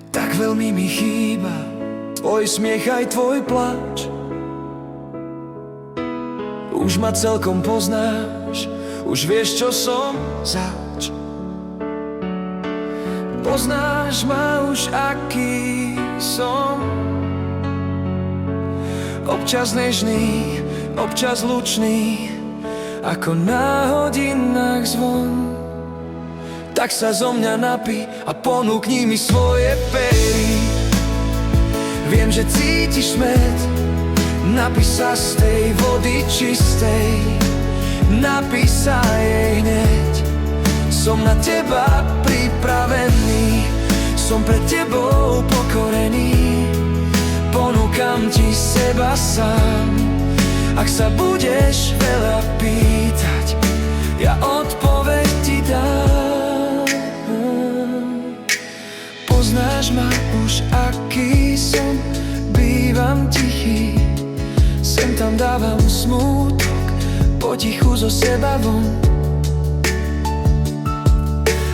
Tak veľmi mi chýba tvoj smiech aj tvoj pláč. Už ma celkom poznáš, už vieš, čo som zač. Poznáš ma už, aký som. Občas nežný, občas lučný, ako na hodinách zvon. Tak sa zo mňa napí a ponúkni mi svoje pery. Viem, že cítiš smäd, napí sa z tej vody čistej. Napí sa jej hneď. Som na teba pripravený, som pred tebou pokorený. Ponúkam ti seba sám. Ak sa budeš veľa pýtať, ja odpoveď ti dám. Poznáš ma už, aký som, bývam tichý. Sem tam dávam smútok, potichu zo seba von.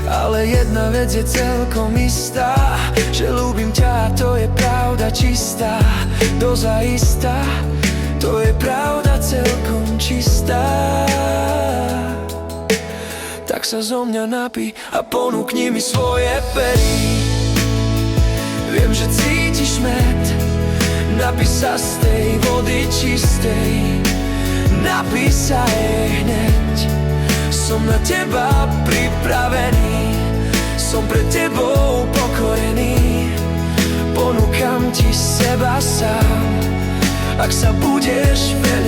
Ale jedna vec je celkom istá, že ľúbim ťa, to je pravda čistá. Dozaistá, to je pravda celkom čistá. Tak sa zo mňa napí a ponúkni mi svoje pery. Viem, že cítiš med, napí sa z tej vody čistej. Napí sa jej hneď. Som na teba pripravený, som pred tebou pokorený. Ponúkam ti seba sám. Ak sa budeš veľa